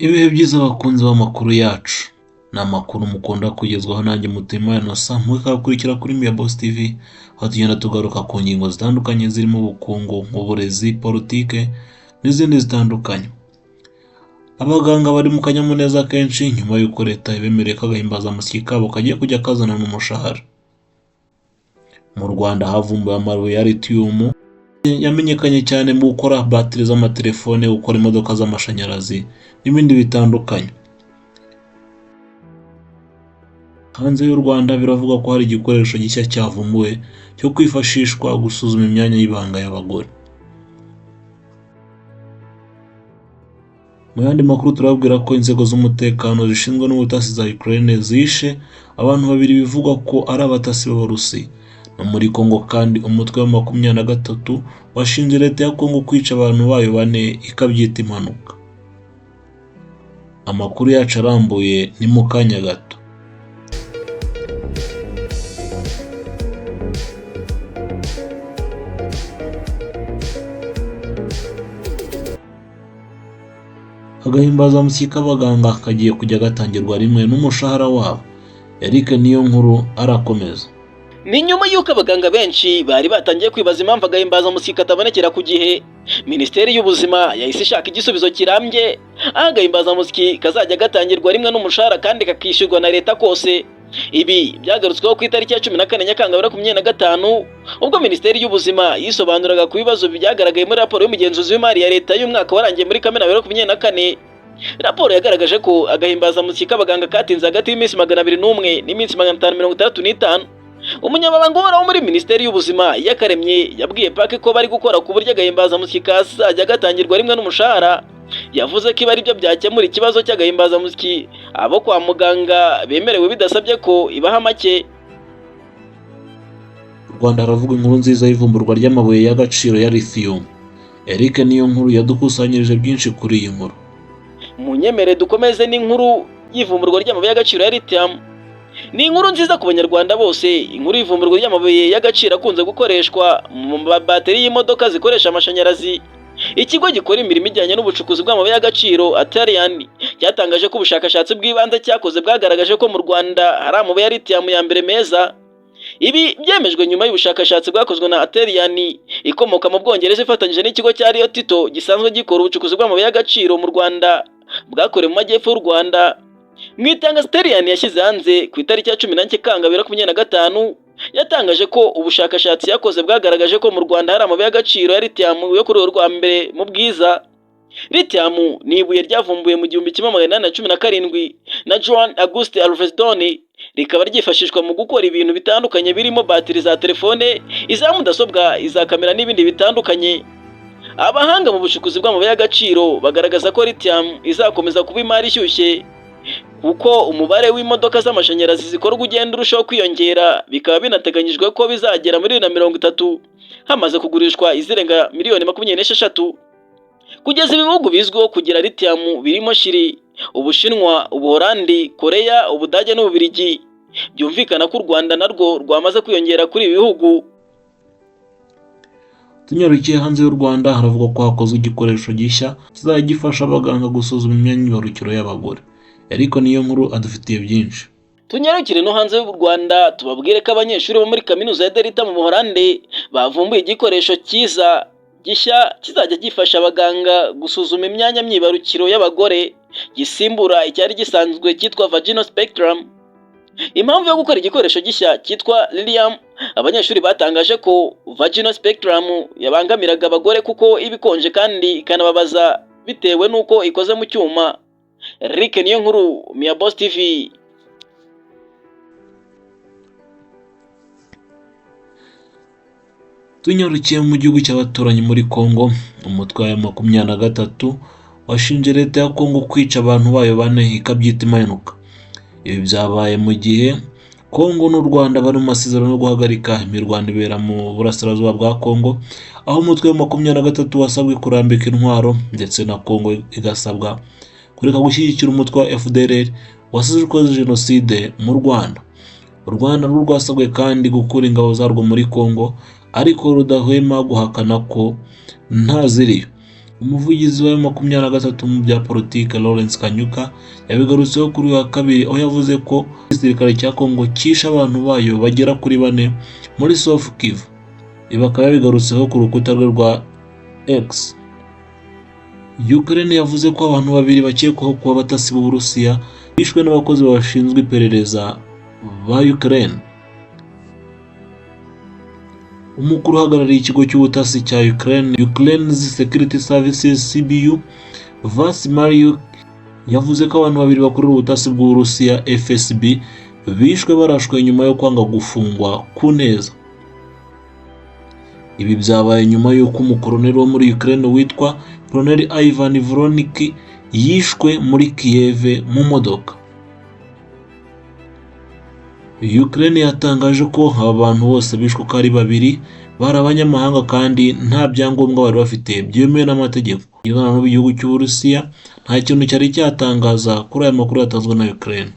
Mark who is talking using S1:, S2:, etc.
S1: Ibihe byiza abakunzi b'amakuru yacu, ni amakuru mukunda kugezwaho nanjye Mutima Innocent, mukakurikira kuri Mia Boss TV, aho tugenda tugaruka ku ngingo zitandukanye zirimo ubukungu, uburezi, politike n'izindi zitandukanye. Abaganga bari mu kanyamuneza kenshi nyuma y'uko leta ibemereye ko agahimbazamusyi kabo kagiye kujya kazana n'umushahara. Mu Rwanda havumbuwe amabuye ya lithium yamenyekanye cyane mu gukora batiri z'amatelefone, gukora imodoka z'amashanyarazi n'ibindi bitandukanye. Hanze y'u Rwanda biravugwa ko hari igikoresho gishya cyavumbuwe cyo kwifashishwa gusuzuma imyanya y'ibanga y'abagore. Mu yandi makuru turabwira ko inzego z'umutekano zishinzwe n'ubutasi za Ukraine zishe abantu babiri bivugwa ko ari abatasi b'Abarusi. No muri Kongo kandi umutwe wa 23 washinze leta ya Kongo kwica abantu bayo 4 ikabyita impanuka. Amakuru yacu arambuye ni mu kanya gato. Agahimbazamusyi k'abaganga kagiye kujya gatangirwa rimwe n'umushahara wabo. Eric Niyonkuru arakomeza.
S2: Ni nyuma y'uko abaganga benshi bari batangiye kwibaza impamvu agahimbazamusyi katabonekera ku gihe, Minisiteri y'Ubuzima yahise ishaka igisubizo kirambye, aho agahimbazamusyi kazajya gatangirwa rimwe n'umushahara kandi kakishyurwa na leta kose. Ibi byagarutsweho ku itariki ya 14 Nyakanga 2025 ubwo Minisiteri y'Ubuzima yisobanuraga ku bibazo byagaragaye muri raporo y'umugenzuzi w'imari ya leta y'umwaka warangiye muri Kamena 2024. Raporo yagaragaje ko agahimbazamusyi k'abaganga katinze hagati y'iminsi 201 n'iminsi 535. Umunyamabanga uhoraho muri Minisiteri y'Ubuzima yakaremye yabwiye pake ko bari gukora ku buryo agahimbazamusyi kazajya gatangirwa rimwe n'umushahara. Yavuze ko ibi ari byo byakemura ikibazo cy'agahimbazamusyi abo kwa muganga bemerewe bidasabye ko ibaha make.
S1: U Rwanda haravuga inkuru nziza y'ivumburwa ry'amabuye y'agaciro ya lithium. Eric Niyonkuru yadukusanyirije byinshi kuri iyi nkuru.
S2: Munyemere dukomeze n'inkuru y'ivumburwa ry'amabuye y'agaciro ya lithium. Ni inkuru nziza ku banyarwanda bose. Inkuru y'ivumburwa ry'amabuye y'agaciro akunze gukoreshwa mu bateri y'imodoka zikoresha amashanyarazi. Ikigo gikora imirimo ijyanye n'ubucukuzi bw'amabuye y'agaciro Atarian cyatangaje ko ubushakashatsi bw'ibanze cyakoze bwagaragaje ko mu Rwanda hari amabuye ya lithium ya mbere meza. Ibi byemejwe nyuma y'ubushakashatsi bwakozwe na Atarian ikomoka mu Bwongereza ifatanyije n'ikigo cya Rio Tinto gisanzwe gikora ubucukuzi bw'amabuye y'agaciro mu Rwanda, bwakorewe mu majyepfo y'u Rwanda. Mu itangazo Atarian yashyize hanze ku itariki ya 10 Nyakanga 2025 yatangaje ko ubushakashatsi yakoze bwagaragaje ko mu Rwanda hari amabuye y'agaciro ya lithium yo ku rwego rwa mbere mu bwiza. Lithium ni ibuye ryavumbuwe mu 1817 na Johann August Alfredson, rikaba ryifashishwa mu gukora ibintu bitandukanye birimo batiri za telefone, iza mudasobwa, iza kamera n'ibindi bitandukanye. Abahanga mu bucukuzi bw'amabuye y'agaciro bagaragaza ko lithium izakomeza kuba imari ishyushye kuko umubare w'imodoka z'amashanyarazi zikorwa ugenda urushaho kwiyongera, bikaba binateganyijwe ko bizagera muri 2030 hamaze kugurishwa izirenga miliyoni 26. Kugeza ibihugu bizwiho kugira lithium birimo Chili, Ubushinwa, Ubuholandi, Korea, Ubudage n'Ububiligi. Byumvikana ko u Rwanda narwo rwamaze kwiyongera kuri ibi bihugu.
S1: Tunyarukiye hanze y'u Rwanda haravugwa ko hakozwe igikoresho gishya kizajya gifasha abaganga gusuzuma imyanya y'imyororokero y'abagore. Ariko niyo nkuru adufitiye byinshi.
S2: Tunyarukire no hanze y'u Rwanda tubabwire ko abanyeshuri bo muri kaminuza ya Delta mu Buholandi bavumbuye igikoresho cyiza gishya kizajya gifasha abaganga gusuzuma imyanya myibarukiro y'abagore, gisimbura icyari gisanzwe cyitwa vaginal spectrum. Impamvu yo gukora igikoresho gishya cyitwa Lilium, abanyeshuri batangaje ko vaginal spectrum yabangamiraga abagore kuko ibikonje kandi ikanababaza bitewe n'uko ikoze mu cyuma. Eric Niyonkuru, Mia Boss TV.
S1: Tunyarukiye mu gihugu cy'abaturanyi muri Kongo, umutwe wa 23 washinje leta ya Kongo kwica abantu bayo 4 ikabyita impanuka. Ibi byabaye mu gihe Kongo n'u Rwanda bari mu masezerano yo guhagarika imirwano ibera mu burasirazuba bwa Kongo, aho umutwe wa 23 wasabwe kurambika intwaro ndetse na Kongo igasabwa kureka gushyigikira umutwe wa FDLR wasize ukoze jenoside mu Rwanda. U Rwanda rwasabwe kandi gukura ingabo zarwo muri Kongo, ariko rudahwema guhakana ko nta ziriyo. Umuvugizi wa M23 mu bya politike Lawrence Kanyuka yabigarutseho kuri uyu wa kabiri, aho yavuze ko igisirikare cya Kongo cyishe abantu bayo bagera kuri 4 muri South Kivu. Ibi akaba yabigarutseho ku rukuta rwe rwa X. Ukraine yavuze ko abantu 2 bakekwaho kuba abatasi b'Uburusiya bishwe n'abakozi bashinzwe iperereza ba Ukraine. Umukuru uhagarariye ikigo cy'ubutasi cya Ukraine's Security Services CBU, Vas Mariuk, yavuze ko abantu 2 bakorera ubutasi bw'Uburusiya FSB bishwe barashwe nyuma yo kwanga gufungwa ku neza. Ibi byabaye nyuma y'uko umukoloneli wo muri Ukraine witwa Colonel Ivan Voronik yishwe muri Kiev mu modoka. Ukraine yatangaje ko aba bantu bose bishwe ko ari 2 bari abanyamahanga kandi nta byangombwa bari bafite byemewe n'amategeko. Igihugu cy'Uburusiya nta kintu cyari cyatangaza kuri aya makuru yatanzwe na Ukraine.